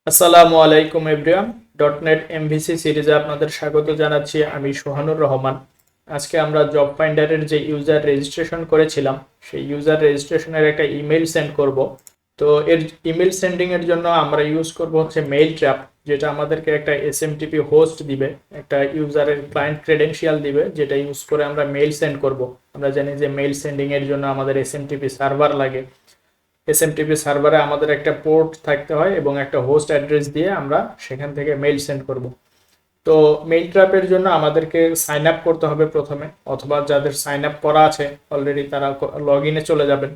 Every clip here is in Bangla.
আসসালামু আলাইকুম এভরিওয়ান। ডটনেট এমভিসি সিরিজে আপনাদের স্বাগত জানাচ্ছি। আমি সোহানুর রহমান। আজকে আমরা জব ফাইন্ডারের যে ইউজার রেজিস্ট্রেশন করেছিলাম সেই ইউজার রেজিস্ট্রেশনের একটা ইমেল সেন্ড করব। তো এর ইমেল সেন্ডিং এর জন্য আমরা ইউজ করব হচ্ছে মেইল ট্র্যাপ, যেটা আমাদেরকে একটা এসএমটিপি হোস্ট দিবে, একটা ইউজারের ক্লায়েন্ট ক্রেডেনশিয়াল দিবে, যেটা ইউজ করে আমরা মেইল সেন্ড করব। আমরা জানি যে মেইল সেন্ডিং এর জন্য আমাদের এসএমটিপি সার্ভার লাগে। এসএমটিপি সার্ভারে আমাদের একটা পোর্ট থাকতে হয় এবং একটা হোস্ট অ্যাড্রেস দিয়ে আমরা সেখান থেকে মেইল সেন্ড করব। তো মেইল ট্র্যাপের জন্য আমাদেরকে সাইন আপ করতে হবে প্রথমে, অথবা যাদের সাইন আপ করা আছে অলরেডি তারা লগ ইনে চলে যাবেন।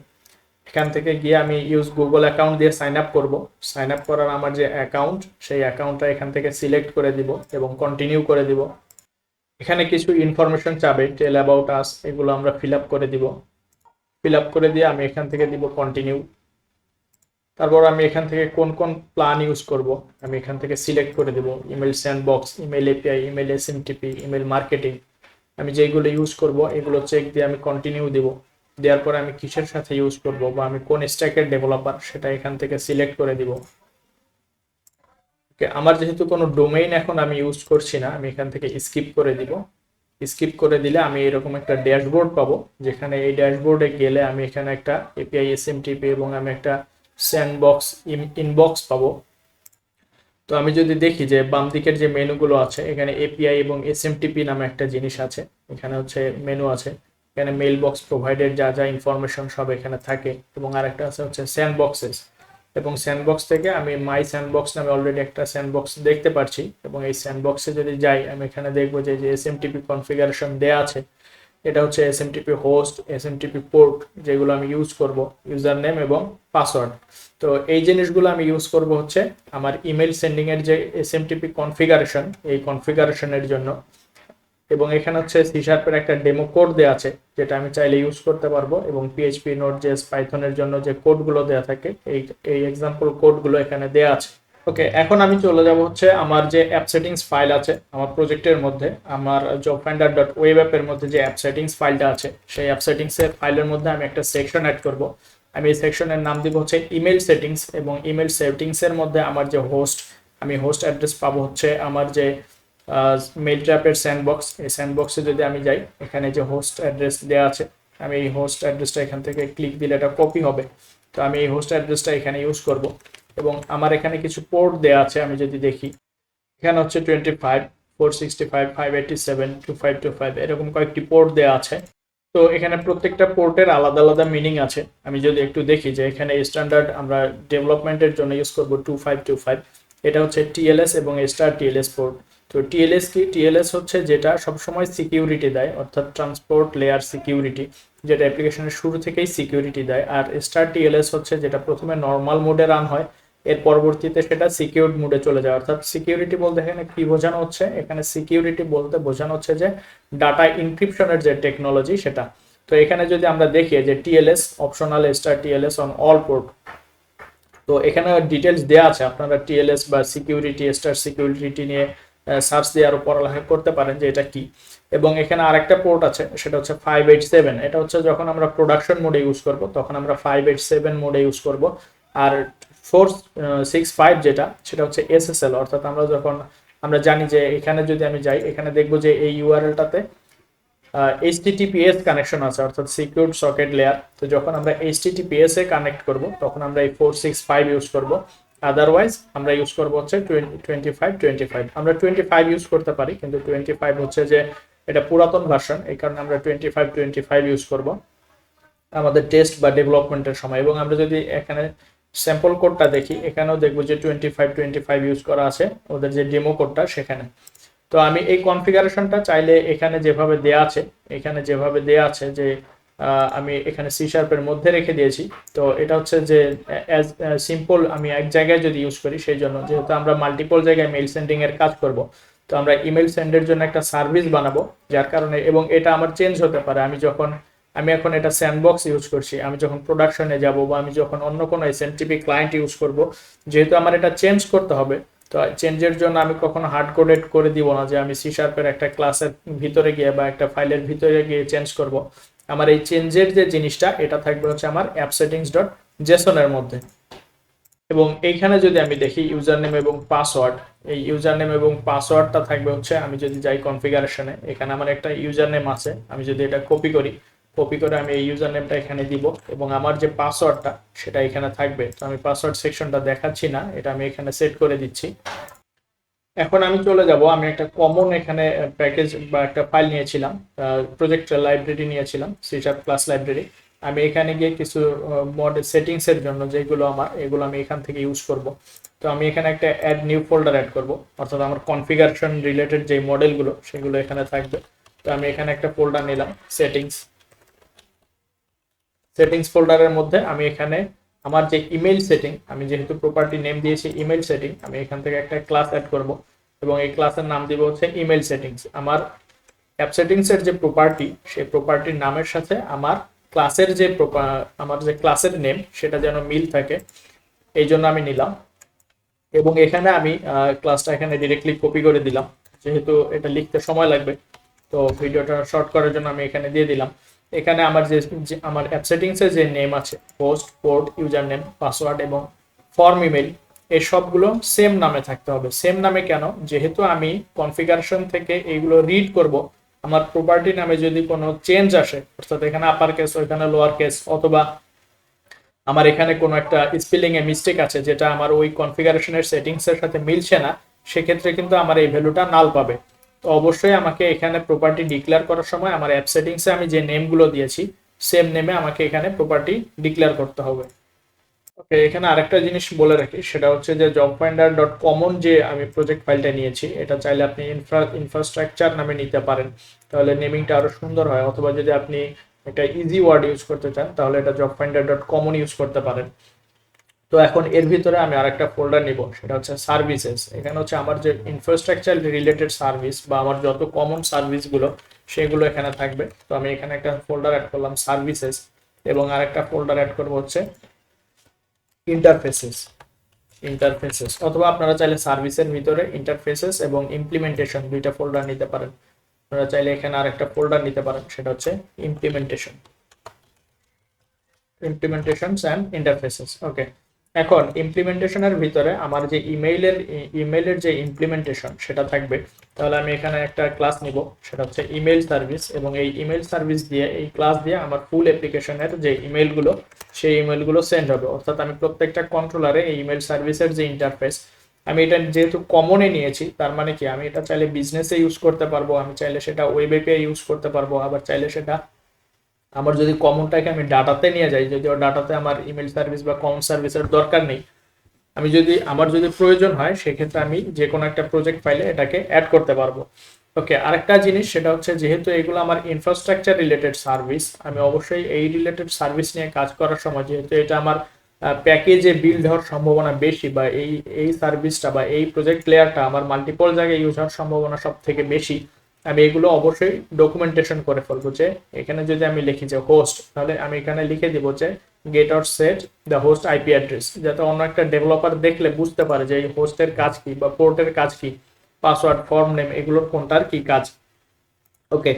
এখান থেকে গিয়ে আমি ইউজ গুগল অ্যাকাউন্ট দিয়ে সাইন আপ করবো। সাইন আপ করার আমার যে অ্যাকাউন্ট, সেই অ্যাকাউন্টটা এখান থেকে সিলেক্ট করে দিব এবং কন্টিনিউ করে দিব। এখানে কিছু ইনফরমেশন চাবে, টেল অ্যাবাউট আস, এগুলো আমরা ফিল আপ করে দিব। ফিল আপ করে দিয়ে আমি এখান থেকে দিব কন্টিনিউ। তারপর আমি এখান থেকে কোন কোন প্ল্যান ইউজ করব আমি এখান থেকে সিলেক্ট করে দেব। Email sandbox, email API, email SMTP, email marketing, আমি যেগুলো ইউজ করব এগুলো চেক দিয়ে আমি কন্টিনিউ দেব। দেওয়ার পরে আমি কিসের সাথে ইউজ করব বা আমি কোন স্ট্যাকের ডেভেলপার সেটা এখান থেকে সিলেক্ট করে দিব। ওকে, আমার যেহেতু কোনো ডোমেইন এখন আমি ইউজ করছি না, আমি এখান থেকে স্কিপ করে দিব। স্কিপ করে দিলে আমি এরকম একটা ড্যাশবোর্ড পাবো, যেখানে এই ড্যাশবোর্ডে গেলে আমি এখানে একটা এপিআই এসএমটিপি এবং আমি একটা স্যান্ডবক্স ইনবক্স পাবো। তো আমি যদি দেখি যে বাম দিকের যে মেনুগুলো আছে, এখানে এপিআই এবং এসএমটিপি নামে একটা জিনিস আছে, এখানে হচ্ছে মেনু আছে। এখানে মেইল বক্স প্রোভাইডের যা যা ইনফরমেশন সব এখানে থাকে, এবং আরেকটা আছে হচ্ছে স্যান্ডবক্সেস। এবং স্যান্ডবক্স থেকে আমি মাই স্যান্ডবক্স নামে অলরেডি একটা স্যান্ডবক্স দেখতে পাচ্ছি, এবং এই স্যান্ডবক্সে যদি যাই আমি এখানে দেখবো যে এসএমটিপি কনফিগারেশন দেয়া আছে। এটা হচ্ছে এসএমটিপি হোস্ট, এসএমটিপি পোর্ট, যেগুলো আমি ইউজ করব, ইউজার নেম এবং পাসওয়ার্ড। তো এই জিনিসগুলো আমি ইউজ করব হচ্ছে আমার ইমেল সেন্ডিং এর যে এসএমটিপি কনফিগারেশন, এই কনফিগারেশনের জন্য। এবং এখানে হচ্ছে সি শার্পের একটা ডেমো কোড দেওয়া আছে, যেটা আমি চাইলে ইউজ করতে পারবো, এবং পিএইচপি, নোড.জেএস, পাইথনের জন্য যে কোডগুলো দেওয়া থাকে এই এই এক্সাম্পল কোডগুলো এখানে দেওয়া আছে। ওকে, এখন আমি চলে যাব হচ্ছে আমার যে অ্যাপ সেটিংস ফাইল আছে আমার প্রজেক্টের মধ্যে, আমার জব ফাইন্ডার ডট ওয়েব অ্যাপের মধ্যে যে অ্যাপ সেটিংস ফাইলটা আছে, সেই অ্যাপ সেটিংসের ফাইলের মধ্যে আমি একটা সেকশন অ্যাড করব। আমি এই সেকশনের নাম দিব হচ্ছে ইমেল সেটিংস, এবং ইমেল সেটিংসের মধ্যে আমার যে হোস্ট, আমি হোস্ট অ্যাড্রেস পাবো হচ্ছে আমার যে মেইল ট্র্যাপের স্যান্ডবক্স। এই স্যান্ডবক্সে যদি আমি যাই, এখানে যে হোস্ট অ্যাড্রেস দেওয়া আছে, আমি এই হোস্ট অ্যাড্রেসটা এখান থেকে ক্লিক দিলে এটা কপি হবে। তো আমি এই হোস্ট অ্যাড্রেসটা এখানে ইউজ করব। এবং আমার এখানে কিছু পোর্ট দেওয়া আছে, আমি যদি দেখি এখানে হচ্ছে 25, 465, 587, 2525 এরকম কয়েকটি পোর্ট দেওয়া আছে। তো এখানে প্রত্যেকটা পোর্টের আলাদা আলাদা মিনিং আছে। আমি যদি একটু দেখি যে এখানে স্ট্যান্ডার্ড আমরা ডেভেলপমেন্টের জন্য ইউজ করব 2525, এটা হচ্ছে টিএলএস এবং স্টার টিএলএস পোর্ট। তো টিএলএস কি? টিএলএস হচ্ছে যেটা সবসময় সিকিউরিটি দেয়, অর্থাৎ ট্রান্সপোর্ট লেয়ার সিকিউরিটি, যেটা অ্যাপ্লিকেশনের শুরু থেকেই সিকিউরিটি দেয়। আর স্টার টিএলএস হচ্ছে যেটা প্রথমে নর্মাল মোডে রান হয়, এর পরবর্তীতে সেটা সিকিউরড মোডে চলে যায়। অর্থাৎ সিকিউরিটি বলতে এখানে কি বোঝানো হচ্ছে? এখানে সিকিউরিটি বলতে বোঝানো হচ্ছে যে ডাটা ইনক্রিপশনের যে টেকনোলজি সেটা। তো এখানে যদি আমরা দেখি যে TLS optional, star TLS on all port, তো এখানে ডিটেলস দেওয়া আছে। আপনারা টিএলএস বা সিকিউরিটি, স্টার সিকিউরিটি নিয়ে সার্চ দিয়ে আরো পড়ালেখা করতে পারেন যে এটা কি। এবং এখানে আরেকটা পোর্ট আছে, সেটা হচ্ছে 587। এটা হচ্ছে যখন আমরা প্রোডাকশন মোডে ইউজ করব তখন আমরা 587 মোডে ইউজ করব। আর 465 যেটা, সেটা হচ্ছে এসএসএল, অর্থাৎ আমরা যখন আমরা জানি যে এখানে যদি আমি যাই, এখানে দেখবো যে এই ইউআরএলটাতে এইচটিটিপিএস কানেকশন আছে, অর্থাৎ সিকিউরড সকেট লেয়ার। তো যখন আমরা এইচটিটিপিএস এ কানেক্ট করব তখন আমরা এই 465 ইউজ করব। আদারওয়াইজ আমরা ইউজ করব হচ্ছে 2525। আমরা 25 ইউজ করতে পারি, কিন্তু 25 হচ্ছে যে এটা পুরাতন ভার্সন, এই কারণে আমরা 2525 ইউজ করব আমাদের টেস্ট বা ডেভেলপমেন্টের সময়। এবং আমরা যদি এখানে স্যাম্পল কোডটা দেখি, এখানেও দেখবো যে 2525 ইউজ করা আছে ওদের যে ডেমো কোডটা সেখানে। তো আমি এই কনফিগারেশনটা চাইলে এখানে যেভাবে দেয়া আছে, এখানে যেভাবে দেয়া আছে যে আমি এখানে সি শার্পের মধ্যে রেখে দিয়েছি। তো এটা হচ্ছে যে অ্যাজ সিম্পল আমি এক জায়গায় যদি ইউজ করি, সেই জন্য যেহেতু আমরা মাল্টিপল জায়গায় মেইল সেন্ডিং এর কাজ করব, তো আমরা ইমেল সেন্ডের জন্য একটা সার্ভিস বানাবো, যার কারণে, এবং এটা আমার চেঞ্জ হতে পারে। আমি এখন এটা স্যান্ডবক্স ইউজ করছি, আমি যখন প্রোডাকশনে যাব বা আমি যখন অন্য কোনো এসএমটিপি ক্লায়েন্ট ইউজ করব, যেহেতু আমার এটা চেঞ্জ করতে হবে, তো চেঞ্জের জন্য আমি কখনো হার্ড কোডেড করে দিব না যে আমি সি শার্পের একটা ক্লাসের ভিতরে গিয়ে বা একটা ফাইলের ভিতরে গিয়ে চেঞ্জ করব। আমার এই চেঞ্জের যে জিনিসটা, এটা থাকবে হচ্ছে আমার অ্যাপ সেটিংস ডট জেসন এর মধ্যে। এবং এইখানে যদি আমি দেখি ইউজার নেম এবং পাসওয়ার্ড, এই ইউজার নেম এবং পাসওয়ার্ডটা থাকবে হচ্ছে, আমি যদি যাই কনফিগারেশনে, এখানে আমার একটা ইউজার নেম আছে, আমি যদি এটা কপি করি, কপি করে আমি এই ইউজার নেমটা এখানে দিব এবং আমার যে পাসওয়ার্ডটা সেটা এখানে থাকবে। তো আমি পাসওয়ার্ড সেকশনটা দেখাচ্ছি না, এটা আমি এখানে সেট করে দিচ্ছি। এখন আমি চলে যাব, আমি একটা কমন এখানে প্যাকেজ বা একটা ফাইল নিয়েছিলাম, প্রজেক্ট লাইব্রেরি নিয়েছিলাম, সি শার্প ক্লাস লাইব্রেরি। আমি এখানে গিয়ে কিছু মড সেটিংস এর জন্য যেগুলো আমার, এগুলো আমি এখান থেকে ইউজ করব। তো আমি এখানে একটা অ্যাড নিউ ফোল্ডার অ্যাড করব, অর্থাৎ আমার কনফিগারেশন রিলেটেড যে মডেলগুলো সেগুলো এখানে থাকবে। তো আমি এখানে একটা ফোল্ডার নিলাম, সেটিংস। সেটিংস ফোল্ডারের মধ্যে আমি এখানে আমার যে ইমেল সেটিং, আমি যেহেতু প্রপার্টি নেম দিয়েছি ইমেল সেটিং, আমি এখান থেকে একটা ক্লাস অ্যাড করব এবং এই ক্লাসের নাম দিব হচ্ছে ইমেল সেটিংস। আমার অ্যাপ সেটিংস এর যে প্রপার্টি, সেই প্রপার্টির নামের সাথে আমার ক্লাসের যে আমার যে ক্লাসের নেম সেটা যেন মিল থাকে, এই জন্য আমি নিলাম। এবং এখানে আমি ক্লাসটা এখানে ডিরেক্টলি কপি করে দিলাম, যেহেতু এটা লিখতে সময় লাগবে, তো ভিডিওটা শর্ট করার জন্য আমি এখানে দিয়ে দিলাম। এখানে আমার আমার অ্যাপ সেটিংসের যে নেম আছে, host, port, user name, password এবং ফর্ম ইমেল, এই সবগুলো সেম নামে থাকতে হবে। সেম নামে কেন? যেহেতু আমি কনফিগারেশন থেকে এইগুলো রিড করব, আমার প্রপার্টি নামে যদি কোনো চেঞ্জ আসে, অর্থাৎ এখানে আপার কেস ওইখানে লোয়ার কেস, অথবা আমার এখানে কোনো একটা স্পেলিং এ মিস্টেক আছে যেটা আমার ওই কনফিগারেশনের সেটিংস এর সাথে মিলছে না, সেক্ষেত্রে কিন্তু আমার এই ভ্যালুটা নাল পাবে। তো অবশ্যই আমাকে এখানে প্রপার্টি ডিক্লেয়ার করার সময় আমার অ্যাপ সেটিংসে আমি যে নেমগুলো দিয়েছি সেম নেমে আমাকে এখানে প্রপার্টি ডিক্লেয়ার করতে হবে। ওকে, এখানে আরেকটা জিনিস বলে রাখি, সেটা হচ্ছে যে জব ফাইন্ডার ডট কমন যে আমি প্রজেক্ট ফাইলটা নিয়েছি, এটা চাইলে আপনি ইনফ্রাস্ট্রাকচার নামে নিতে পারেন, তাহলে নেমিংটা আরো সুন্দর হয়। অথবা যদি আপনি একটা ইজি ওয়ার্ড ইউজ করতে চান, তাহলে এটা job finder dot common use করতে পারেন। তো এখন এর ভিতরে আমি আরেকটা ফোল্ডার নিব, সেটা হচ্ছে সার্ভিসেস। এখানে হচ্ছে আমার যে ইনফ্রাস্ট্রাকচার রিলেটেড সার্ভিস বা আমার যত কমন সার্ভিসগুলো সেগুলো এখানে থাকবে। তো আমি এখানে একটা ফোল্ডার অ্যাড করলাম সার্ভিসেস, এবং আরেকটা ফোল্ডার অ্যাড করবো হচ্ছে ইন্টারফেসেস। ইন্টারফেসেস, অথবা আপনারা চাইলে সার্ভিসের ভিতরে ইন্টারফেসেস এবং ইমপ্লিমেন্টেশন দুইটা ফোল্ডার নিতে পারেন। আপনারা চাইলে এখানে আরেকটা ফোল্ডার নিতে পারেন, সেটা হচ্ছে ইমপ্লিমেন্টেশন, ইমপ্লিমেন্টেশনস অ্যান্ড ইন্টারফেসেস। ওকে, এখন ইমপ্লিমেন্টেশনের ভিতরে আমার যে ইমেইলের যে ইমপ্লিমেন্টেশন সেটা থাকবে। তাহলে আমি এখানে একটা ক্লাস নিব, সেটা হচ্ছে ইমেল সার্ভিস, এবং এই ইমেল সার্ভিস দিয়ে, এই ক্লাস দিয়ে আমার ফুল অ্যাপ্লিকেশনের যে ইমেলগুলো সেই ইমেলগুলো সেন্ড হবে। অর্থাৎ আমি প্রত্যেকটা কন্ট্রোলারে এই ইমেল সার্ভিসের যে ইন্টারফেস, আমি এটা যেহেতু কমনে নিয়েছি, তার মানে কি আমি এটা চাইলে বিজনেসে ইউজ করতে পারবো, আমি চাইলে সেটা ওয়েব অ্যাপে ইউজ করতে পারবো, আবার চাইলে সেটা আমার যদি কমনটাকে আমি ডাটাতে নিয়ে যাই, যদিও ডাটাতে আমার ইমেল সার্ভিস বা কমন সার্ভিসের দরকার নেই, আমি যদি আমার যদি প্রয়োজন হয় সেক্ষেত্রে আমি যে কোনো একটা প্রজেক্ট ফাইলে এটাকে অ্যাড করতে পারবো। ওকে, আরেকটা জিনিস সেটা হচ্ছে, যেহেতু এগুলো আমার ইনফ্রাস্ট্রাকচার রিলেটেড সার্ভিস, আমি অবশ্যই এই রিলেটেড সার্ভিস নিয়ে কাজ করার সময়, যেহেতু এটা আমার প্যাকেজে বিল্ড হওয়ার সম্ভাবনা বেশি, বা এই এই সার্ভিসটা বা এই প্রজেক্ট লেয়ারটা আমার মাল্টিপল জায়গায় ইউজ হওয়ার সম্ভাবনা সব থেকে বেশি, আমি এগুলো অবশ্যই ডকুমেন্টেশন করে ফেলবো। যে এখানে যদি আমি লিখি যে হোস্ট, তাহলে আমি এখানে লিখে দিব যে get or set the host IP address, যাতে অন্য একটা ডেভেলপার দেখলে বুঝতে পারে যে এই হোস্টের কাজ কি বা পোর্টের কাজ কি, পাসওয়ার্ড, ফর্ম নেম, এগুলোর কোনটার কি কাজ। ওকে,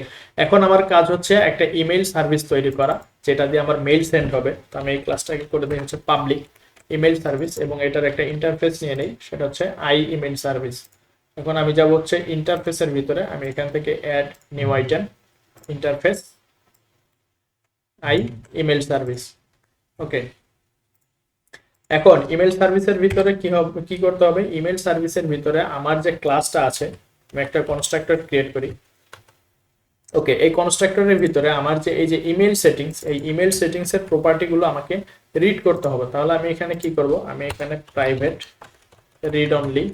এখন আমার কাজ হচ্ছে একটা ইমেল সার্ভিস তৈরি করা, যেটা দিয়ে আমার মেইল সেন্ড হবে। তো আমি এই ক্লাসটাকে করে দিই হচ্ছে পাবলিক ইমেল সার্ভিস, এবং এটার একটা ইন্টারফেস নিয়ে নেই, সেটা হচ্ছে আই ইমেল সার্ভিস। এখন আমি যাব হচ্ছে ইন্টারফেসের ভিতরে, আমি এখান থেকে add new item, interface I email service. Okay, এখন ইমেল সার্ভিসের ভিতরে কি করতে হবে? ইমেল সার্ভিসের ভিতরে আমার যে ক্লাসটা আছে, আমি একটা কনস্ট্রাক্টর ক্রিয়েট করি। ওকে, এই কনস্ট্রাক্টরের ভিতরে আমার যে এই যে ইমেল সেটিংস, এই ইমেল সেটিংস এর প্রপার্টি গুলো আমাকে রিড করতে হবে। তাহলে আমি এখানে কি করব? আমি এখানে private read only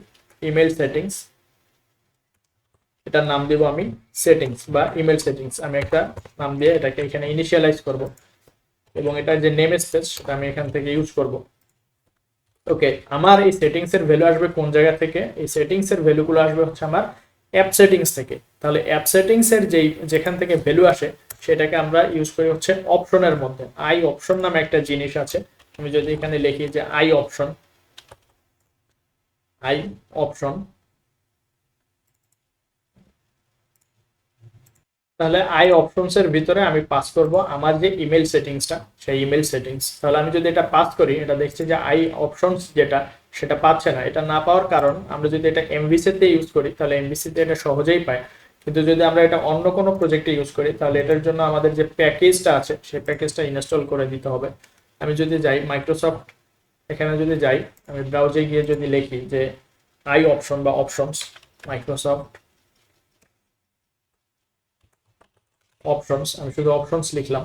email settings, এটার নাম দিব আমি সেটিংস বা ইমেল সেটিংস, আমি একটা নাম দিয়ে এটাকে এখানে ইনিশিয়ালাইজ করব, এবং এটার যে নেম স্পেস সেটা আমি এখান থেকে ইউজ করব। ওকে, আমার এই সেটিংস এর ভ্যালু আসবে কোন জায়গা থেকে? এই সেটিংস এর ভ্যালুগুলো আসবে হচ্ছে আমার অ্যাপ সেটিংস থেকে। তাহলে অ্যাপ সেটিংস এর যেখান থেকে ভ্যালু আসে সেটাকে আমরা ইউজ করি হচ্ছে অপশনের মধ্যে। আই অপশন নামে একটা জিনিস আছে, আমি যদি এখানে লিখি যে আই অপশন, আই অপশন, তাহলে আই অপশনস এর ভিতরে আমি পাস করব আমার যে ইমেল সেটিংসটা, সেই ইমেল সেটিংস। তাহলে আমি যদি এটা পাস করি, এটা দেখছি যে আই অপশনস যেটা সেটা পাচ্ছে না। এটা না পাওয়ার কারণ, আমরা যদি এটা এমভিসি তে ইউজ করি তাহলে এমভিসি তে এটা সহজেই পায়, কিন্তু যদি আমরা এটা অন্য কোনো প্রজেক্টে ইউজ করি তাহলে এটার জন্য আমাদের যে প্যাকেজটা আছে সেই প্যাকেজটা ইনস্টল করে দিতে হবে। আমি যদি যাই মাইক্রোসফট, এখানে যদি যাই, আমি ব্রাউজে গিয়ে যদি লিখি যে আই অপশন বা অপশনস, মাইক্রোসফট অপশনস, আমি শুধু অপশনস লিখলাম,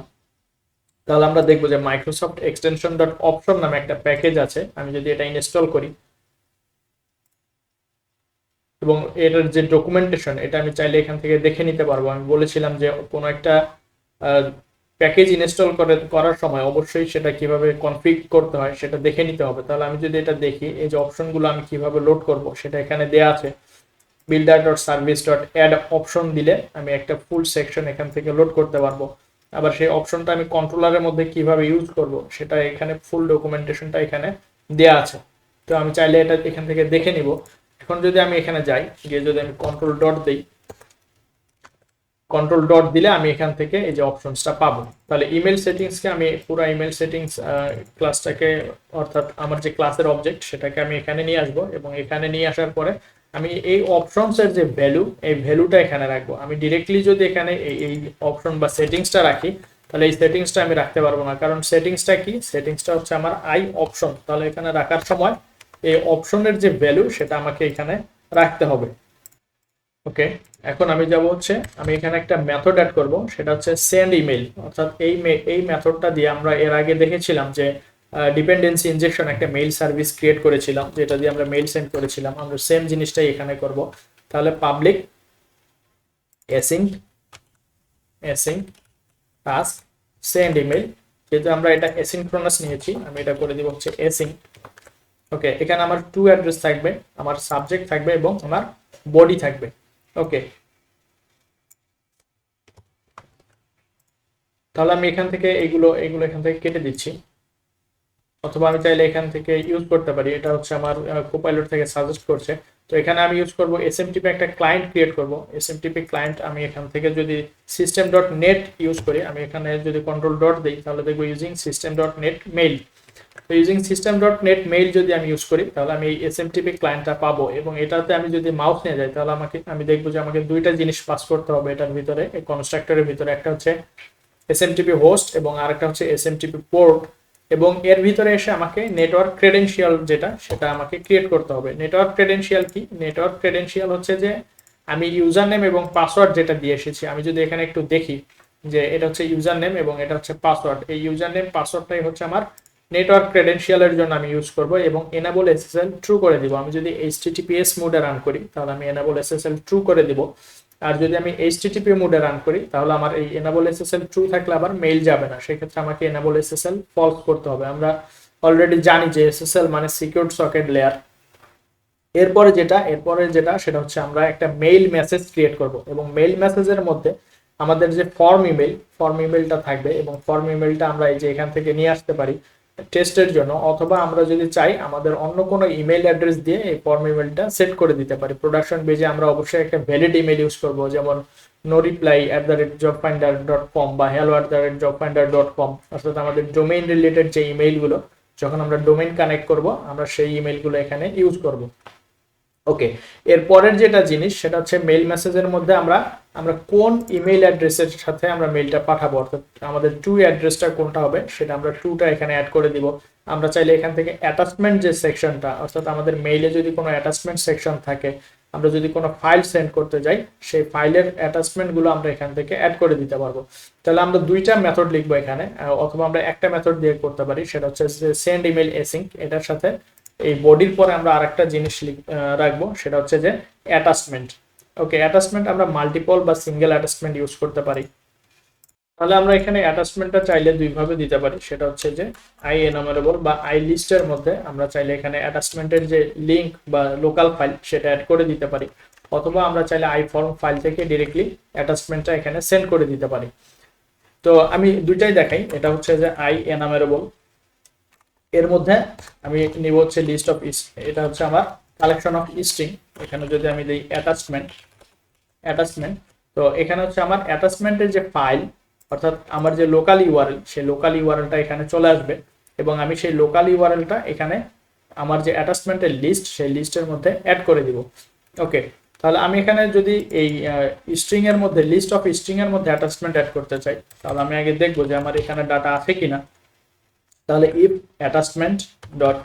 তাহলে আমরা দেখবো যে মাইক্রোসফট এক্সটেনশন ডট অপশন নামে একটা প্যাকেজ আছে। আমি যদি এটা ইনস্টল করি এবং এটার যে ডকুমেন্টেশন, এটা আমি চাইলে এখান থেকে দেখে নিতে পারবো। আমি বলেছিলাম যে কোনো একটা প্যাকেজ ইনস্টল করার সময় অবশ্যই সেটা কিভাবে কনফিগ করতে হয় সেটা দেখে নিতে হবে। তাহলে আমি যদি এটা দেখি, এই যে অপশনগুলো আমি কিভাবে লোড করব সেটা এখানে দেয়া আছে। builder dot service dot add option দিলে আমি একটা ফুল সেকশন এখান থেকে লোড করতে পারবো। আবার সেই অপশনটা আমি কন্ট্রোলারের মধ্যে কিভাবে ইউজ করব সেটা এখানে ফুল ডকুমেন্টেশনটা এখানে দেয়া আছে। তো আমি চাইলে এটা এখান থেকে দেখে নিব। এখন যদি আমি এখানে যাই, গিয়ে যদি আমি কন্ট্রোল ডট দিই, কন্ট্রোল ডট দিলে আমি এখান থেকে এই যে অপশনসটা পাবো। তাহলে ইমেল সেটিংসকে আমি পুরো ইমেল সেটিংস ক্লাসটাকে, অর্থাৎ আমার যে ক্লাসের অবজেক্ট সেটাকে আমি এখানে নিয়ে আসবো, এবং এখানে নিয়ে আসার পরে আমি এই অপশনসের যে ভ্যালু, এই ভ্যালুটা এখানে রাখবো। আমি ডিরেক্টলি যদি এখানে এই অপশন বা সেটিংসটা রাখি তাহলে এই সেটিংসটা আমি রাখতে পারবো না, কারণ সেটিংসটা কি, সেটিংসটা হচ্ছে আমার আই অপশন। তাহলে এখানে রাখার সময় এই অপশনের যে ভ্যালু সেটা আমাকে এখানে রাখতে হবে। ওকে, এখন আমি যাব হচ্ছে, আমি এখানে একটা মেথড অ্যাড করব, সেটা হচ্ছে সেন্ড ইমেল। অর্থাৎ এই মেথডটা দিয়ে আমরা এর আগে দেখেছিলাম যে ডিপেন্ডেন্সি ইনজেকশন একটা মেইল সার্ভিস ক্রিয়েট করেছিলাম, যেটা দিয়ে আমরা মেইল সেন্ড করেছিলাম। আমরা সেম জিনিসটাই এখানে করব। তাহলে public async task send email, যেহেতু আমরা এটা অ্যাসিনক্রোনাস নিয়েছি আমি এটা করে দিব হচ্ছে অ্যাসিঙ্ক। ওকে, এখানে আমার টু অ্যাড্রেস থাকবে, আমার সাবজেক্ট থাকবে এবং আমার বডি থাকবে। ওকে, তাহলে আমি এখান থেকে এগুলো এখান থেকে কেটে দিচ্ছি, অথবা আমি চাইলে এখান থেকে ইউজ করতে পারি। এটা হচ্ছে আমার কোপাইলট থেকে সাজেস্ট করছে। তো এখানে আমি ইউজ করব এসএমটিপি, একটা ক্লায়েন্ট ক্রিয়েট করব। এসএমটিপি ক্লায়েন্ট আমি এখান থেকে যদি সিস্টেম ডট নেট ইউজ করি, আমি এখানে যদি কন্ট্রোল ডট দিই তাহলে দেখবো using system dot net mail. তো using system dot net mail যদি আমি ইউজ করি তাহলে আমি এই এসএমটিপি ক্লায়েন্টটা পাবো, এবং এটাতে আমি যদি মাউস নিয়ে যাই তাহলে আমি দেখবো যে আমাকে দুইটা জিনিস পাস করতে হবে এটার ভিতরে, এই কনস্ট্রাক্টরের ভিতরে। একটা হচ্ছে এসএমটিপি হোস্ট এবং আরেকটা হচ্ছে এসএমটিপি পোর্ট, এবং এর ভিতরে এসে আমাকে নেটওয়ার্ক ক্রেডেনশিয়াল যেটা সেটা আমাকে ক্রিয়েট করতে হবে। নেটওয়ার্ক ক্রেডেনশিয়াল কি? নেটওয়ার্ক ক্রেডেনশিয়াল হচ্ছে যে আমি ইউজার নেম এবং পাসওয়ার্ড যেটা দিয়ে এসেছি, আমি যদি এখানে একটু দেখি যে এটা হচ্ছে ইউজার নেম এবং এটা হচ্ছে পাসওয়ার্ড, এই ইউজার নেম পাসওয়ার্ডটাই হচ্ছে আমার নেটওয়ার্ক ক্রেডেনশিয়ালের জন্য আমি ইউজ করব, এবং এনেবল এসএসএল ট্রু করে দিব। আমি যদি এইচটিটিপিএস মোডে রান করি তাহলে আমি এনেবল এসএসএল ট্রু করে দিব, আর যদি আমি এইচটিটিপি মোডে রান করি তাহলে আমার এই এনেবল এসএসএল ট্রু থাকলে আবার মেইল যাবে না, সেক্ষেত্রে আমাকে এনেবল এসএসএল ফলস করতে হবে। আমরা অলরেডি জানি যে এসএসএল মানে সিকিউরড সকেট লেয়ার। এরপরে যেটা সেটা হচ্ছে আমরা একটা মেইল মেসেজ ক্রিয়েট করব, এবং মেইল মেসেজের মধ্যে আমাদের যে ফর্ম ইমেলটা থাকবে, এবং ফর্ম ইমেলটা আমরা এই যে এখান থেকে নিয়ে আসতে পারি টেস্টের জন্য, অথবা আমরা যদি চাই আমাদের অন্য কোনো ইমেল অ্যাড্রেস দিয়ে এই ফর্ম ইমেলটা সেট করে দিতে পারি। প্রোডাকশন বেজে আমরা অবশ্যই একটা ভ্যালিড ইমেল ইউজ করব, যেমন noreply@jobfinder.com বা hello@jobfinder.com, অর্থাৎ আমাদের ডোমেইন রিলেটেড যে ইমেইলগুলো, যখন আমরা ডোমেইন কানেক্ট করব আমরা সেই ইমেইলগুলো এখানে ইউজ করব। ওকে, এর পরের যেটা জিনিস সেটা হচ্ছে মেইল মেসেজের মধ্যে আমরা কোন ইমেইল অ্যাড্রেসের সাথে আমরা মেইলটা পাঠাবো, অর্থাৎ আমাদের টু অ্যাড্রেসটা কোনটা হবে সেটা আমরা টুটা এখানে অ্যাড করে দিব। আমরা চাইলে এখান থেকে অ্যাটাচমেন্ট যে সেকশনটা, অর্থাৎ আমাদের মেইলে যদি কোনো অ্যাটাচমেন্ট সেকশন থাকে, আমরা যদি কোনো ফাইল সেন্ড করতে যাই সেই ফাইলের অ্যাটাচমেন্টগুলো আমরা এখান থেকে অ্যাড করে দিতে পারবো। তাহলে আমরা দুইটা মেথড লিখবো এখানে, অথবা আমরা একটা মেথড দিয়ে করতে পারি, সেটা হচ্ছে সেন্ড ইমেল অ্যাসিঙ্ক। এটার সাথে এই বডির পরে আমরা আরেকটা জিনিস রাখবো, সেটা হচ্ছে যে অ্যাটাচমেন্ট। ওকে, অ্যাটাচমেন্ট আমরা মাল্টিপল বা সিঙ্গেল অ্যাটাচমেন্ট ইউজ করতে পারি। তাহলে আমরা এখানে অ্যাটাচমেন্টটা চাইলে দুইভাবে দিতে পারি, সেটা হচ্ছে যে আই এনামারেবল বা আই লিস্টের মধ্যে আমরা চাইলে এখানে অ্যাটাচমেন্টের যে লিঙ্ক বা লোকাল ফাইল সেটা অ্যাড করে দিতে পারি, অথবা আমরা চাইলে আই ফর্ম ফাইল থেকে ডিরেক্টলি অ্যাটাচমেন্টটা এখানে সেন্ড করে দিতে পারি। তো আমি দুইটাই দেখাই। এটা হচ্ছে যে আই এনামারেবল, এর মধ্যে আমি নিব হচ্ছে লিস্ট অফ, এটা হচ্ছে আমার কালেকশন অফ স্ট্রিং। এখানে যদি আমি দিই অ্যাটাচমেন্ট, তো এখানে হচ্ছে আমার অ্যাটাচমেন্টের যে ফাইল, অর্থাৎ আমার যে লোকাল ইউআরএল, সেই লোকাল ইউআরএলটা এখানে চলে আসবে এবং আমি সেই লোকাল ইউআরএলটা এখানে আমার যে অ্যাটাচমেন্টের লিস্ট, সেই লিস্টের মধ্যে অ্যাড করে দিব। ওকে, তাহলে আমি এখানে যদি এই স্ট্রিং এর মধ্যে, লিস্ট অফ স্ট্রিং এর মধ্যে অ্যাটাচমেন্ট অ্যাড করতে চাই, তাহলে আমি আগে দেখবো যে আমার এখানে ডাটা আছে কিনা। তাহলে ইফ অ্যাটাচমেন্ট ডট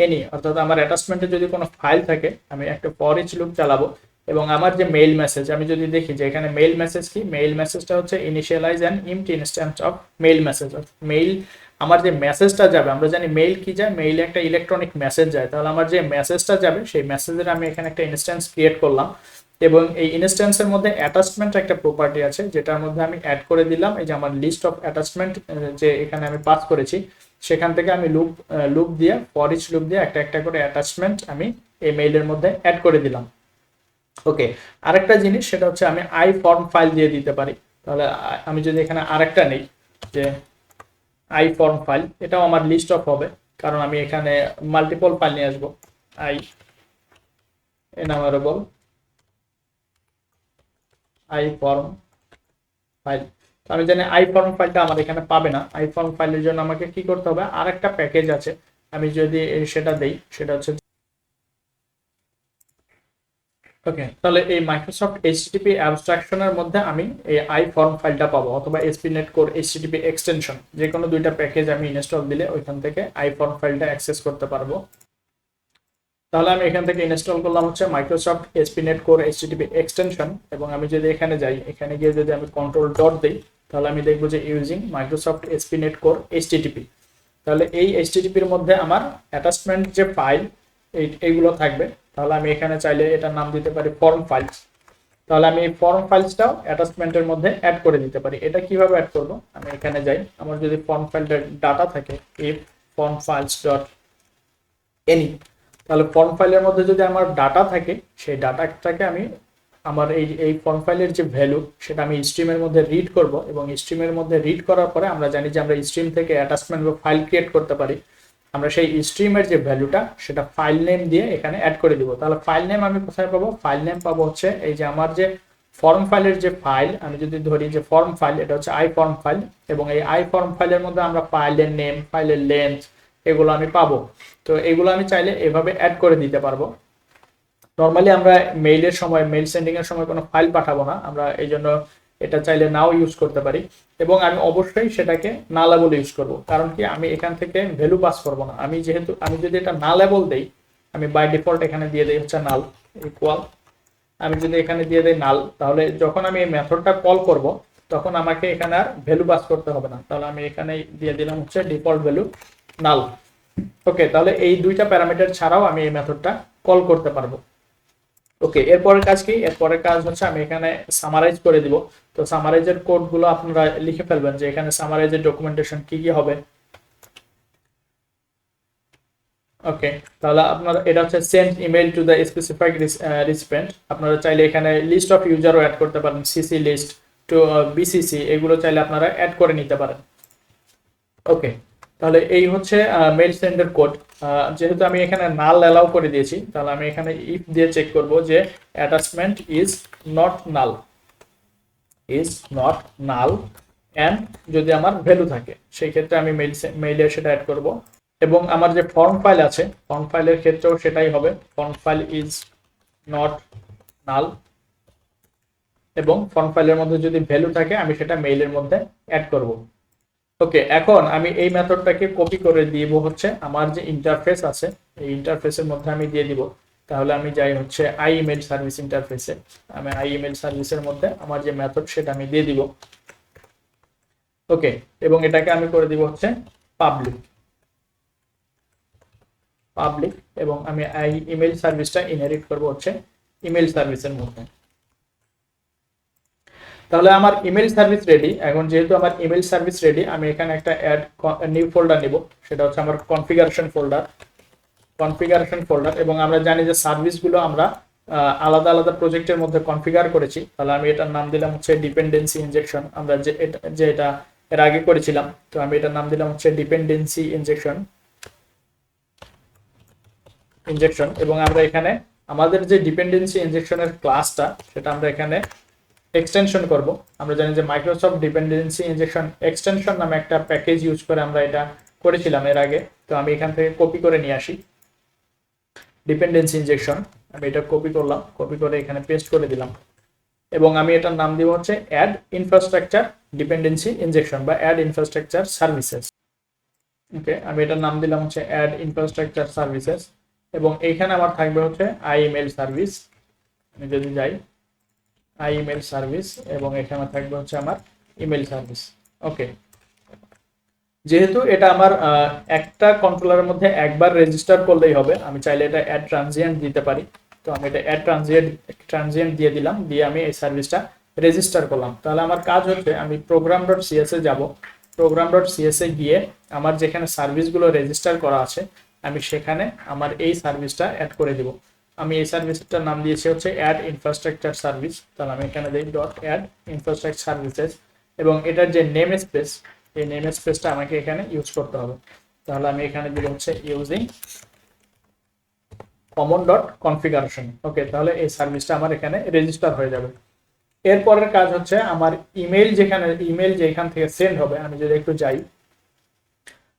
এনি, অর্থাৎ আমার অ্যাটাচমেন্টে যদি কোনো ফাইল থাকে, আমি একটা ফর ইচ লুপ চালাবো এবং আমার যে মেইল মেসেজ, আমি যদি দেখি যে এখানে মেইল মেসেজ কি, মেইল মেসেজটা হচ্ছে initialize an empty instance of mail message. Mail, আমার যে মেসেজটা যাবে, আমরা জানি মেইল কি যায়, মেইলে একটা ইলেকট্রনিক মেসেজ যায়, তাহলে আমার যে মেসেজটা যাবে সেই মেসেজের আমি এখানে একটা ইনস্ট্যান্স ক্রিয়েট করলাম এবং এই ইনস্ট্যান্সের মধ্যে অ্যাটাচমেন্ট একটা প্রপার্টি আছে যেটার মধ্যে আমি অ্যাড করে দিলাম এই যে আমার লিস্ট অফ অ্যাটাচমেন্ট যে এখানে আমি পাস করেছি, সেখান থেকে আমি লুপ দিয়ে, ফর ইচ লুপ দিয়ে একটা একটা করে অ্যাটাচমেন্ট আমি এই মেইলের মধ্যে অ্যাড করে দিলাম। ওকে, আরেকটা জিনিস সেটা হচ্ছে আমি আই ফর্ম ফাইল দিয়ে দিতে পারি। তাহলে আমি যদি এখানে আরেকটা নেই যে আই ফর্ম ফাইল, এটাও আমার লিস্ট অফ হবে কারণ আমি এখানে মাল্টিপল ফাইল নিয়ে আসবো। আই এনামারেবল আই ফর্ম ফাইল, আমি জানি আই ফর্ম ফাইলটা আমার এখানে পাবে না। আই ফর্ম ফাইলের জন্য আমাকে কি করতে হবে, আরেকটা প্যাকেজ আছে, আমি যদি সেটা দেই, সেটা হচ্ছে ওকে। তাহলে এই মাইক্রোসফট এইচটিটিপি অ্যাবস্ট্রাকশনের মধ্যে আমি এই আই ফর্ম ফাইলটা পাবো, অথবা এসপিনেট কোর এইচটিটিপি এক্সটেনশন, যে কোনো দুইটা প্যাকেজ আমি ইনস্টল দিলে ওইখান থেকে আই ফর্ম ফাইলটা অ্যাক্সেস করতে পারবো। তাহলে আমি এখান থেকে ইনস্টল করলাম হচ্ছে মাইক্রোসফট এসপিনেট কোর এইচটিটিপি এক্সটেনশন এবং আমি যদি এখানে যাই, এখানে গিয়ে যদি আমি কন্ট্রোল ডট দিই, তাহলে আমি দেখবো যে ইউজিং মাইক্রোসফট এসপিনেট কোর এইচটিটিপি। তাহলে এই এইচটিটিপির মধ্যে আমার অ্যাটাচমেন্ট যে ফাইল এইগুলো থাকবে। তাহলে আমি এখানে চাইলে এটার নাম দিতে পারি ফর্ম ফাইলস। তাহলে আমি এই ফর্ম ফাইলসটাও অ্যাটাচমেন্টের মধ্যে অ্যাড করে দিতে পারি। এটা কিভাবে অ্যাড করব, আমি এখানে যাই, আমার যদি ফর্ম ফাইলটার ডাটা থাকে if form files dot any, তাহলে ফর্ম ফাইলের মধ্যে যদি আমার ডাটা থাকে, সেই ডাটাটাকে আমি আমার এই ফর্ম ফাইলের যে ভ্যালু, সেটা আমি স্ট্রিমের মধ্যে রিড করব এবং স্ট্রিমের মধ্যে রিড করার পরে আমরা জানি যে আমরা স্ট্রিম থেকে অ্যাটাচমেন্ট বা ফাইল ক্রিয়েট করতে পারি। আমরা সেই স্ট্রিমের যে ভ্যালুটা, সেটা ফাইল নেম দিয়ে এখানে অ্যাড করে দিব। তাহলে ফাইল নেম আমি কোথায় পাবো, ফাইল নেম পাবো হচ্ছে এই যে আমার যে ফর্ম ফাইলের যে ফাইল, আমি যদি ধরি যে ফর্ম ফাইল, এটা হচ্ছে আই ফর্ম ফাইল এবং এই আই ফর্ম ফাইলের মধ্যে আমরা ফাইলের নেম, ফাইলের লেন্থ, এগুলো আমি পাবো। তো এগুলো আমি চাইলে এভাবে অ্যাড করে দিতে পারবো। নর্মালি আমরা মেইলের সময়, মেইল সেন্ডিং এর সময় কোনো ফাইল পাঠাবো না, আমরা এই জন্য এটা চাইলে নাও ইউজ করতে পারি এবং আমি অবশ্যই সেটাকে না লেবল ইউজ করব। কারণ কি, আমি এখান থেকে ভ্যালু পাস করব না। আমি যেহেতু আমি যদি এটা না লেবল দেই, আমি বাই ডিফল্ট এখানে দিয়ে দেই হচ্ছে নাল ইকুয়াল, আমি যদি এখানে দিয়ে দেই নাল, তাহলে যখন আমি এই মেথডটা কল করব তখন আমাকে এখানে আর ভ্যালু পাস করতে হবে না। তাহলে আমি এখানে দিয়ে দিলাম হচ্ছে ডিফল্ট ভ্যালু নাল। ওকে, তাহলে এই দুইটা প্যারামিটার ছাড়াও আমি এই মেথডটা কল করতে পারবো। ওকে, এরপরের কাজ কি, এরপরের কাজ হচ্ছে আমি এখানে সামারাইজ করে দিব। তো সামারাইজের কোডগুলো আপনারা লিখে ফেলবেন যে এখানে সামারাইজের ডকুমেন্টেশন কি কি হবে। ওকে, তাহলে আপনারা, এটা হচ্ছে send email to the specified recipient. আপনারা চাইলে এখানে লিস্ট অফ ইউজারও অ্যাড করতে পারেন, সিসি লিস্ট টু বিসিসি, এগুলো চাইলে আপনারা অ্যাড করে নিতে পারেন। ওকে, তাহলে এই হচ্ছে মেইল সেন্ডের কোড। যেহেতু আমি এখানে নাল অ্যালাউ করে দিয়েছি, তাহলে আমি এখানে ইফ দিয়ে চেক করব যে attachment is not null, and যদি আমার ভ্যালু থাকে, সেই ক্ষেত্রে আমি মেইলে সেটা অ্যাড করব। এবং আমার যে ফর্ম ফাইল আছে, ফর্ম ফাইলের ক্ষেত্রেও সেটাই হবে, ফর্ম ফাইল ইজ নট নাল, এবং ফর্ম ফাইলের মধ্যে যদি ভ্যালু থাকে আমি সেটা মেইলের মধ্যে অ্যাড করব। ওকে, এখন আমি এই মেথডটাকে কপি করে দিব হচ্ছে আমার যে ইন্টারফেস আছে, এই ইন্টারফেসের মধ্যে আমি দিয়ে দিব। তাহলে আমি যাই হচ্ছে আই ইমেল সার্ভিস ইন্টারফেসে, আমি আই ইমেল সার্ভিসের মধ্যে আমার যে মেথড সেটা আমি দিয়ে দিব। ওকে, এবং এটাকে আমি করে দিব হচ্ছে পাবলিক, এবং আমি আই ইমেল সার্ভিসটা ইনহেরিট করব হচ্ছে ইমেল সার্ভিসের মধ্যে। তাহলে আমার ইমেল সার্ভিস রেডি। এখন যেহেতু আমার ইমেল সার্ভিস রেডি, আমি এখানে একটা অ্যাড নিউ ফোল্ডার নিব, সেটা হচ্ছে আমার কনফিগারেশন ফোল্ডার। এবং আমরা জানি যে সার্ভিসগুলো আমরা আলাদা আলাদা প্রজেক্টের মধ্যে কনফিগার করেছি। তাহলে আমি এটার নাম দিলাম হচ্ছে ডিপেন্ডেন্সি ইনজেকশন, আমরা যে এটা এর আগে করেছিলাম। তো আমি এটার নাম দিলাম হচ্ছে ডিপেন্ডেন্সি ইনজেকশন। এবং আমরা এখানে আমাদের যে ডিপেন্ডেন্সি ইনজেকশনের ক্লাসটা, সেটা আমরা এখানে এক্সটেনশন করব। আমরা জানি যে মাইক্রোসফট ডিপেন্ডেন্সি ইনজেকশন এক্সটেনশন নামে একটা প্যাকেজ ইউজ করে আমরা এটা করেছিলাম এর আগে। তো আমি এখান থেকে কপি করে নিয়ে আসি ডিপেন্ডেন্সি ইনজেকশন, আমি এটা কপি করলাম, কপি করে এখানে পেস্ট করে দিলাম এবং আমি এটার নাম দিব হচ্ছে অ্যাড ইনফ্রাস্ট্রাকচার ডিপেন্ডেন্সি ইনজেকশন বা অ্যাড ইনফ্রাস্ট্রাকচার সার্ভিসেস। ওকে, আমি এটার নাম দিলাম হচ্ছে অ্যাড ইনফ্রাস্ট্রাকচার সার্ভিসেস এবং এইখানে আমার থাকবে হচ্ছে আইএমএল সার্ভিস। আমি যদি যাই আইএমএল সার্ভিস এবং এখানে থাকবে হচ্ছে আমার ইমেল সার্ভিস। ওকে, যেহেতু এটা আমার একটা কন্ট্রোলারের মধ্যে একবার রেজিস্টার করলেই হবে, আমি চাইলে এটা অ্যাড ট্রানজিয়েন্ট দিতে পারি। তো আমি এটা অ্যাড ট্রানজিয়েন্ট দিয়ে দিলাম, দিয়ে আমি এই সার্ভিসটা রেজিস্টার করলাম। তাহলে আমার কাজ হচ্ছে আমি প্রোগ্রাম ডট সিএস এ যাব, প্রোগ্রাম ডট সিএস এ গিয়ে আমার যেখানে সার্ভিসগুলো রেজিস্টার করা আছে আমি সেখানে আমার এই সার্ভিসটা অ্যাড করে দিব। আমি এই সার্ভিসটার নাম দিয়েছি হচ্ছে অ্যাড ইনফ্রাস্ট্রাকচার সার্ভিস। তাহলে আমি এখানে দিই ডট অ্যাড ইনফ্রাস্ট্রাকচার সার্ভিসেস এবং এটার যে নেম স্পেস, এই নেম স্পেসটা আমাকে এখানে ইউজ করতে হবে। তাহলে আমি এখানে দিব হচ্ছে ইউজিং কমন ডট কনফিগারেশন। ওকে, তাহলে এই সার্ভিসটা আমার এখানে রেজিস্টার হয়ে যাবে। এরপরের কাজ হচ্ছে আমার ইমেল যেখান থেকে সেন্ড হবে, আমি যদি একটু যাই,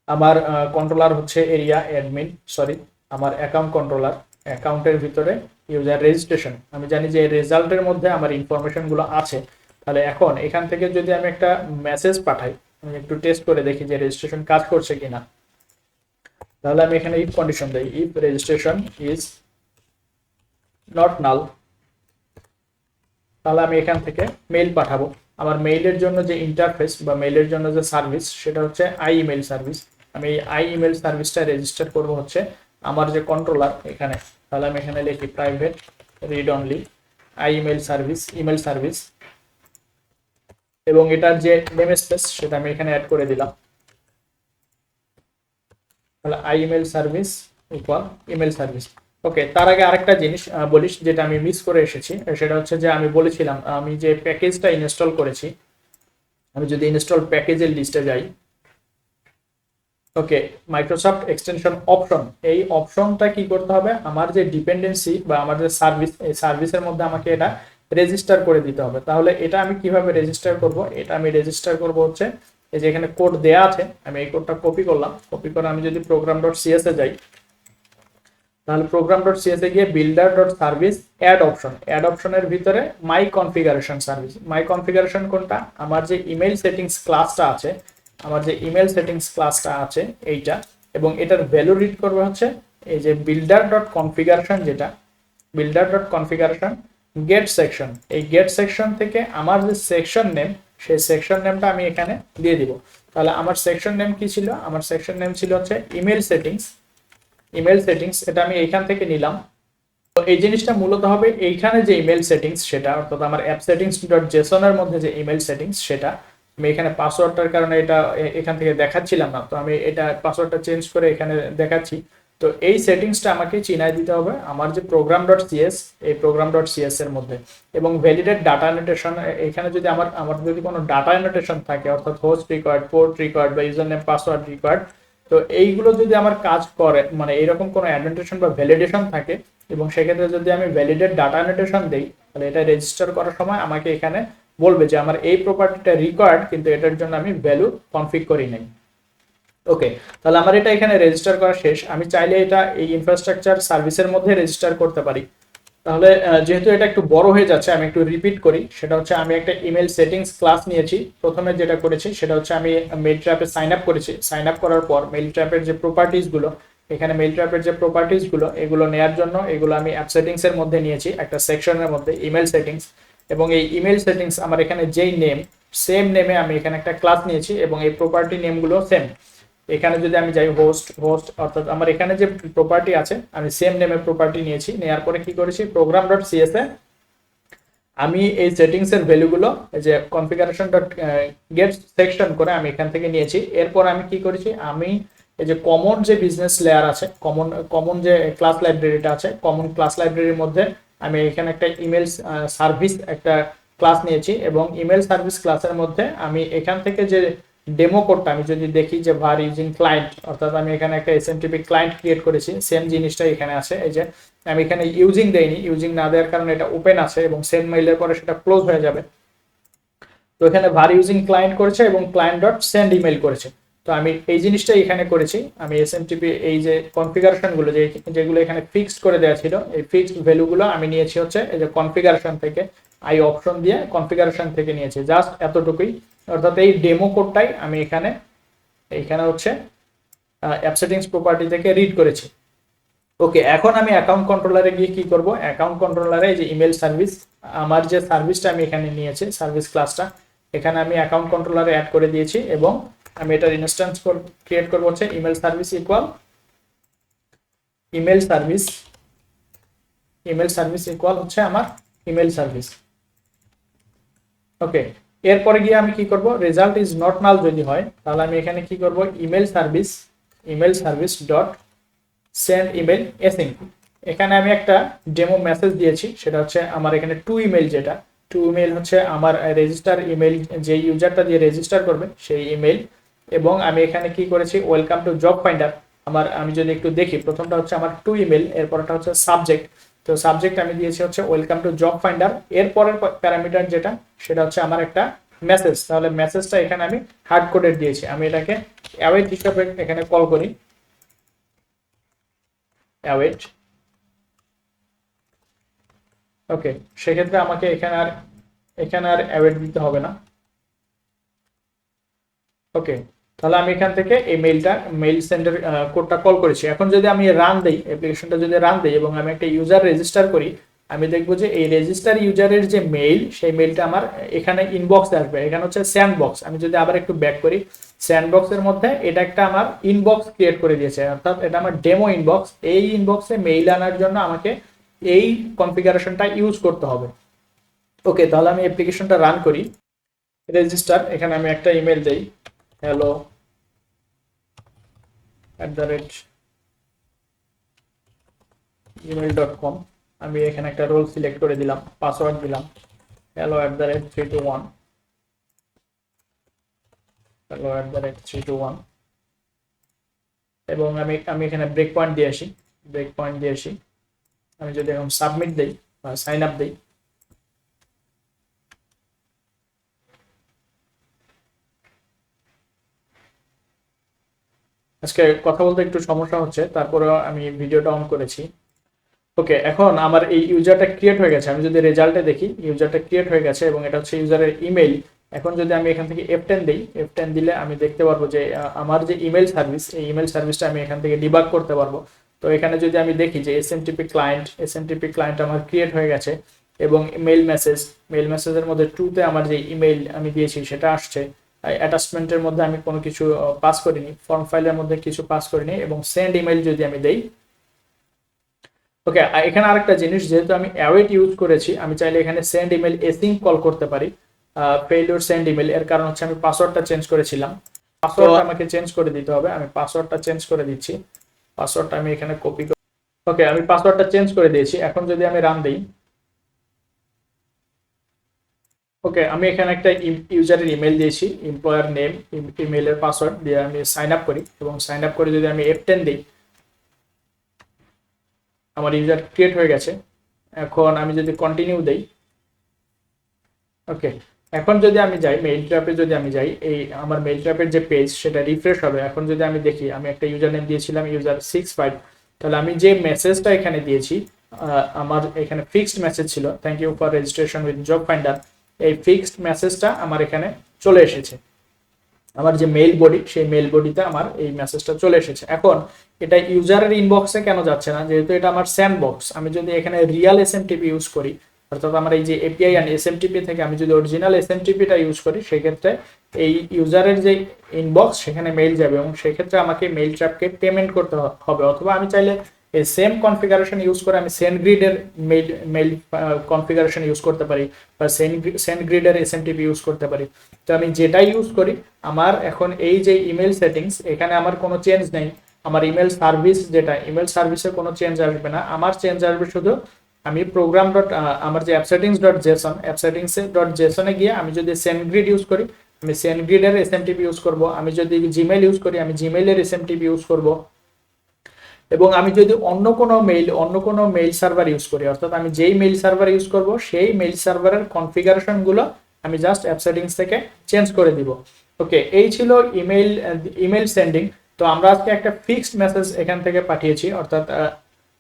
আমার কন্ট্রোলার হচ্ছে এরিয়া অ্যাডমিন, সরি আমার অ্যাকাউন্ট কন্ট্রোলার, অ্যাকাউন্টের ভিতরে ইউজার রেজিস্ট্রেশন। আমি জানি যে রেজাল্টের মধ্যে আমার ইনফরমেশনগুলো আছে। তাহলে এখন এখান থেকে যদি আমি একটা মেসেজ পাঠাই, আমি একটু টেস্ট করে দেখি যে রেজিস্ট্রেশন কাজ করছে কিনা। তাহলে আমি এখানে ইফ কন্ডিশন দেই, ইফ রেজিস্ট্রেশন ইজ নট নাল, তাহলে আমি এখান থেকে মেইল পাঠাবো। আমার মেইলের জন্য যে ইন্টারফেস বা মেইলের জন্য যে সার্ভিস সেটা হচ্ছে আই ইমেল সার্ভিস। আমি এই আই ইমেল সার্ভিসটা রেজিস্টার করব হচ্ছে আমার যে কন্ট্রোলার এখানে। তাহলে আমি এখানে লিখি private read only I email service এবং এটার যে নেম স্পেস সেটা আমি এখানে অ্যাড করে দিলাম। তাহলে I email service equal email service. Okay, তার আগে আরেকটা জিনিস বলিস যেটা আমি মিস করে এসেছি, সেটা হচ্ছে যে আমি বলেছিলাম আমি যে প্যাকেজটা ইনস্টল করেছি, আমি যদি ইনস্টল প্যাকেজের লিস্টে যাই, ওকে মাইক্রোসফট এক্সটেনশন অপশন, এই অপশনটা কি করতে হবে, আমার যে ডিপেন্ডেন্সি বা আমার যে সার্ভিস, এই সার্ভিসের মধ্যে আমাকে এটা রেজিস্টার করে দিতে হবে। তাহলে এটা আমি কিভাবে রেজিস্টার করব, এটা আমি রেজিস্টার করব হচ্ছে এই যে এখানে কোড দেয়া আছে, আমি এই কোডটা কপি করলাম, কপি করে আমি যদি প্রোগ্রাম ডট সিএস এ যাই, তাহলে প্রোগ্রাম ডট সিএস এ গিয়ে বিল্ডার ডট সার্ভিস অ্যাড অপশনের ভিতরে মাই কনফিগারেশন সার্ভিস। মাই কনফিগারেশন কোনটা, আমার যে ইমেল সেটিংস ক্লাসটা আছে, এইটা, এবং এটার ভ্যালু রিড করবে হচ্ছে এই যে বিল্ডার ডট কনফিগারেশন, যেটা builder dot configuration get section. এই গেট সেকশন থেকে আমার যে সেকশন নেম, সেই সেকশন নেমটা আমি এখানে দিয়ে দিব। তাহলে আমার সেকশন নেম কি ছিল, আমার সেকশন নেম ছিল হচ্ছে ইমেল সেটিংস, এটা আমি এইখান থেকে নিলাম। তো এই জিনিসটা মূলত হবে এইখানে যে ইমেল সেটিংস সেটা, অর্থাৎ আমার অ্যাপ সেটিংস ডট জেসন এর মধ্যে যে ইমেল সেটিংস সেটা, আমি এখানে পাসওয়ার্ডটার কারণে এটা এখান থেকে দেখাচ্ছিলাম না, তো আমি এটা পাসওয়ার্ডটা চেঞ্জ করে এখানে দেখাচ্ছি। তো এই সেটিংসটা আমাকে চিনাই দিতে হবে আমার যে প্রোগ্রাম ডট সিএস, এই প্রোগ্রাম ডট সিএস এর মধ্যে, এবং ভ্যালিডেট ডাটা অ্যানোটেশন, এখানে যদি আমার যদি কোনো ডাটা অ্যানোটেশন থাকে, অর্থাৎ হোস্ট রিকোয়ার্ড, পোর্ট রিকোয়ার্ড বা ইউজার নেম পাসওয়ার্ড রিকোয়ার্ড, তো এইগুলো যদি আমার কাজ করে, মানে এরকম কোনো অ্যানোটেশন বা ভ্যালিডেশন থাকে, এবং সেক্ষেত্রে যদি আমি ভ্যালিডেট ডাটা অ্যানোটেশন দেই, তাহলে এটা রেজিস্টার করার সময় আমাকে এখানে বলবে যে আমার এই প্রপার্টিটা রিকোয়ার্ড, কিন্তু এটার জন্য আমি ভ্যালু কনফিগ করি নাই। ওকে, তাহলে আমার এটা এখানে রেজিস্টার করা শেষ। আমি চাইলে এটা এই ইনফ্রাস্ট্রাকচার সার্ভিসের মধ্যে রেজিস্টার করতে পারি। তাহলে যেহেতু এটা একটু বড় হয়ে যাচ্ছে, আমি একটু রিপিট করি। সেটা হচ্ছে আমি একটা ইমেল সেটিংস ক্লাস নিয়েছি, প্রথমে যেটা করেছি সেটা হচ্ছে আমি মেইল ট্র্যাপে সাইন আপ করেছি। সাইন আপ করার পর মেইল ট্র্যাপের যে প্রপার্টিসগুলো, এখানে মেইল ট্র্যাপের যে প্রপার্টিসগুলো, এগুলো নেওয়ার জন্য এগুলো আমি অ্যাপ সেটিংসের মধ্যে নিয়েছি, একটা সেকশনের মধ্যে ইমেল সেটিংস, এবং এই ইমেল সেটিংস আমার এখানে যেই নেম, সেম নেমে আমি এখানে একটা ক্লাস নিয়েছি, এবং এই প্রপার্টি নেমগুলো সেম। এখানে যদি আমি যাই হোস্ট, অর্থাৎ আমার এখানে যে প্রপার্টি আছে আমি সেম নেমের প্রপার্টি নিয়েছি। নেওয়ার পরে কি করেছি, প্রোগ্রাম ডট সিএস এ আমি এই সেটিংস এর ভ্যালুগুলো এই যে কনফিগারেশন ডট গেট সেকশন করে আমি এখান থেকে নিয়েছি। এরপর আমি কি করেছি, আমি এই যে কমন যে বিজনেস লেয়ার আছে, কমন যে ক্লাস লাইব্রেরিটা আছে, কমন ক্লাস লাইব্রেরির মধ্যে আমি এখানে একটা ইমেল সার্ভিস একটা ক্লাস নিয়েছি, এবং ইমেল সার্ভিস ক্লাসের মধ্যে আমি এখান থেকে যে ডেমো কোডটা আমি যদি দেখি যে ভার ইউজিং ক্লায়েন্ট, অর্থাৎ আমি এখানে একটা এসএমটিপি ক্লায়েন্ট ক্রিয়েট করেছি, সেম জিনিসটা এখানে আছে। এই যে আমি এখানে ইউজিং দেইনি, ইউজিং না দেওয়ার কারণে এটা ওপেন আছে এবং সেন্ড মেইলের পরে সেটা ক্লোজ হয়ে যাবে। তো এখানে var ইউজিং ক্লায়েন্ট করেছে এবং ক্লায়েন্ট ডট সেন্ড ইমেল করেছে। তো আমি এই জিনিসটা এখানে করেছি, আমি এসএমটিপি এই যে কনফিগারেশন গুলো যেগুলো এখানে ফিক্সড করে দেওয়া ছিল, এই ফিক্সড ভ্যালুগুলো আমি নিয়েছি হচ্ছে এই যে কনফিগারেশন থেকে, আই অপশন দিয়ে কনফিগারেশন থেকে নিয়েছি, জাস্ট এতটুকুই। অর্থাৎ এই ডেমো কোডটাই আমি এইখানে হচ্ছে অ্যাপ সেটিংস প্রপার্টি থেকে রিড করেছি। ওকে, এখন আমি অ্যাকাউন্ট কন্ট্রোলারে গিয়ে কি করব, অ্যাকাউন্ট কন্ট্রোলারে যে ইমেল সার্ভিস, আমার যে সার্ভিসটা আমি এখানে নিয়েছি, সার্ভিস ক্লাসটা এখানে আমি অ্যাকাউন্ট কন্ট্রোলারে অ্যাড করে দিয়েছি এবং আমি এটার ইনস্ট্যান্স ক্রিয়েট করব হচ্ছে email service equal email service equal হচ্ছে আমার ইমেল সার্ভিস। ওকে, এরপরে গিয়ে আমি কি করব, রেজাল্ট ইজ নট নাল যদি হয় তাহলে আমি এখানে কি করব, email service dot send email async. এখানে আমি একটা ডেমো মেসেজ দিয়েছি, সেটা হচ্ছে আমার এখানে টু ইমেল, যেটা টু ইমেল হচ্ছে আমার রেজিস্টার ইমেল, যে ইউজারটা দিয়ে রেজিস্টার করবে সেই ইমেল। এবং আমি এখানে কি করেছি, ওয়েলকাম টু জব ফাইন্ডার। আমি যদি একটু দেখি, প্রথমটা হচ্ছে আমার টু ইমেল, এরপরটা হচ্ছে সাবজেক্ট। তো সাবজেক্ট আমি দিয়েছি হচ্ছে ওয়েলকাম টু জব ফাইন্ডার। এরপরের প্যারামিটার যেটা, সেটা হচ্ছে আমার একটা মেসেজ। তাহলে মেসেজটা এখানে আমি হার্ড কোডেড দিয়েছি, আমি এটাকে অ্যাওয়েট হিসাবে এখানে কল করি, অ্যাওয়েট। ওকে, সেক্ষেত্রে আমাকে এখানে আর অ্যাওয়েট দিতে হবে না। ওকে, তাহলে আমি এখান থেকে এই মেইল সেন্ডার কোডটা কল করেছি। এখন যদি আমি রান দেই, অ্যাপ্লিকেশনটা যদি রান দেই এবং আমি একটা ইউজার রেজিস্টার করি, আমি দেখবো যে এই রেজিস্টার ইউজারের যে মেইল, সেই মেইলটা আমার এখানে ইনবক্সে আসবে। এখানে হচ্ছে স্যান্ডবক্স। আমি যদি আবার একটু ব্যাক করি, স্যান্ডবক্সের মধ্যে এটা একটা আমার ইনবক্স ক্রিয়েট করে দিয়েছে, অর্থাৎ এটা আমার ডেমো ইনবক্স। এই ইনবক্সে মেইল আনার জন্য আমাকে এই কনফিগারেশনটা ইউজ করতে হবে। ওকে, তাহলে আমি অ্যাপ্লিকেশনটা রান করি, রেজিস্টার, এখানে আমি একটা ইমেল দেই, hello@gmail.com। আমি এখানে একটা রোল সিলেক্ট করে দিলাম, পাসওয়ার্ড দিলাম hello@321 এবং আমি এখানে ব্রেক পয়েন্ট দিয়ে আসি। আমি যদি এখন সাবমিট দেই বা সাইন আপ দেই, আজকে কথা বলতে একটু সমস্যা হচ্ছে, তারপরে আমি ভিডিওটা অন করেছি। ওকে, এখন আমার এই ইউজারটা ক্রিয়েট হয়ে গেছে। আমি যদি রেজাল্টে দেখি, ইউজারটা ক্রিয়েট হয়ে গেছে এবং এটা হচ্ছে ইউজারের ইমেল। এখন যদি আমি এখান থেকে F10 দিই, F10 দিলে আমি দেখতে পারবো যে আমার যে ইমেল সার্ভিস, এই ইমেল সার্ভিসটা আমি এখান থেকে ডিবাগ করতে পারবো। তো এখানে যদি আমি দেখি যে এসএমটিপি ক্লায়েন্ট আমার ক্রিয়েট হয়ে গেছে এবং মেইল মেসেজের মধ্যে টুতে আমার যে ইমেল আমি দিয়েছি সেটা আসছে। অ্যাটাচমেন্টের মধ্যে আমি কোনো কিছু পাস করিনি, ফর্ম ফাইলের মধ্যে কিছু পাস করিনি এবং সেন্ড ইমেল যদি আমি দেই। ওকে, এখানে আরেকটা জিনিস, যেহেতু আমি অ্যাওয়েট ইউজ করেছি, আমি চাইলে এখানে সেন্ড ইমেল এসিং কল করতে পারি, ফেইলিউর সেন্ড ইমেল। এর কারণ হচ্ছে আমি পাসওয়ার্ডটা চেঞ্জ করেছিলাম, পাসওয়ার্ডটা আমাকে চেঞ্জ করে দিতে হবে। আমি পাসওয়ার্ডটা চেঞ্জ করে দিচ্ছি, পাসওয়ার্ডটা আমি এখানে কপি করি। ওকে, আমি পাসওয়ার্ডটা চেঞ্জ করে দিয়েছি। এখন যদি আমি রান দিই, ওকে, আমি এখানে একটা ইউজারের ইমেল দিয়েছি, এমপ্লয়ার নেম, ইমেলের পাসওয়ার্ড দিয়ে আমি সাইন আপ করি এবং সাইন আপ করে যদি আমি F10 দিই, আমার ইউজার ক্রিয়েট হয়ে গেছে। এখন আমি যদি কন্টিনিউ দেই, ওকে, এখন যদি আমি যাই মেইল ট্র্যাপে, যদি আমি যাই, এই আমার মেইল ট্র্যাপের যে পেজ সেটা রিফ্রেশ হবে। এখন যদি আমি দেখি, আমি একটা ইউজার নেম দিয়েছিলাম user65, তাহলে আমি যে মেসেজটা এখানে দিয়েছি, আমার এখানে ফিক্সড মেসেজ ছিল, thank you for registration with job finder. এই ফিক্সড মেসেজটা আমার এখানে চলে এসেছে, আমার যে মেইল বডি, সেই মেইল বডিতে আমার এই মেসেজটা চলে এসেছে। এখন এটা ইউজারের ইনবক্সে কেন যাচ্ছে না, যেহেতু এটা আমার স্যান্ডবক্স। আমি যদি এখানে রিয়াল এসএমটিপি ইউজ করি, অর্থাৎ আমার এই যে এপিআই অ্যান্ড এসএমটিপি থেকে আমি যদি অরিজিনাল এসএমটিপিটা ইউজ করি, সেক্ষেত্রে এই ইউজারের যে ইনবক্স সেখানে মেইল যাবে এবং সেক্ষেত্রে আমাকে মেইল ট্র্যাপকে পেমেন্ট করতে হবে। অথবা আমি চাইলে এই সেম কনফিগারেশন ইউজ করে আমি সেন্ডগ্রিডের মেইল কনফিগারেশন ইউজ করতে পারি বা সেন্ডগ্রিডের এসএমটিপি ইউজ করতে পারি। তো আমি যেটাই ইউজ করি, আমার এখন এই যে ইমেল সেটিংস, এখানে আমার কোনো চেঞ্জ নেই। আমার ইমেল সার্ভিস, যেটা ইমেল সার্ভিসে কোনো চেঞ্জ আসবে না, আমার চেঞ্জ আসবে শুধু আমি প্রোগ্রাম ডট আমার যে অ্যাপসেটিংস.json গিয়ে আমি যদি সেন্ডগ্রিড ইউজ করি, আমি সেন্ডগ্রিডের এসএমটিপি ইউজ করব। আমি যদি জিমেইল ইউজ করি, আমি জিমেইলের এসএমটিপি ইউজ করব। এবং আমি যদি অন্য কোনো মেইল সার্ভার ইউজ করি, অর্থাৎ আমি যেই মেইল সার্ভার ইউজ করব সেই মেইল সার্ভারের কনফিগারেশনগুলো আমি জাস্ট অ্যাপ সেটিংস থেকে চেঞ্জ করে দিব। ওকে, এই ছিল ইমেইল সেন্ডিং। তো আমরা আজকে একটা ফিক্সড মেসেজ এখান থেকে পাঠিয়েছি, অর্থাৎ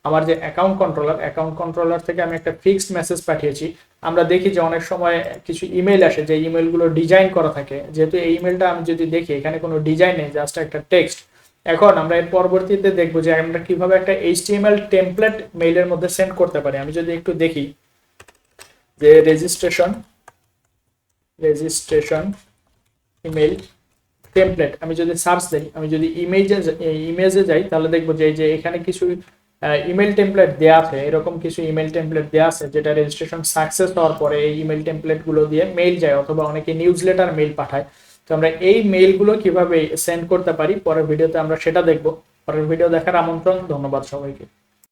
আমার যে অ্যাকাউন্ট কন্ট্রোলার থেকে আমি একটা ফিক্সড মেসেজ পাঠিয়েছি। আমরা দেখি যে অনেক সময় কিছু ইমেল আসে যে ইমেলগুলো ডিজাইন করা থাকে, যেহেতু এই ইমেলটা আমি যদি দেখি এখানে কোনো ডিজাইন নেই, জাস্ট একটা টেক্সট। এখন আমরা এর পরবর্তীতে দেখবো যে আমরা কিভাবে একটা এইচটিএমএল টেমপ্লেট মেইলের মধ্যে সেন্ড করতে পারি। আমি যদি একটু দেখি যে রেজিস্ট্রেশন ইমেল টেমপ্লেট, আমি যদি সার্চ দিই, আমি যদি ইমেজে যাই, তাহলে দেখবো যে এই যে এখানে কিছু ইমেল টেমপ্লেট দেওয়া আছে, এরকম কিছু ইমেল টেমপ্লেট দেওয়া আছে যেটা রেজিস্ট্রেশন সাকসেস হওয়ার পরে এই ইমেল টেমপ্লেট গুলো দিয়ে মেইল যায়, অথবা অনেকে নিউজ লেটার মেইল পাঠায়। তো আমরা এই মেইলগুলো কিভাবে সেন্ড করতে পারি পরের ভিডিওতে আমরা সেটা দেখবো। পরের ভিডিও দেখার আমন্ত্রণ, ধন্যবাদ সবাইকে।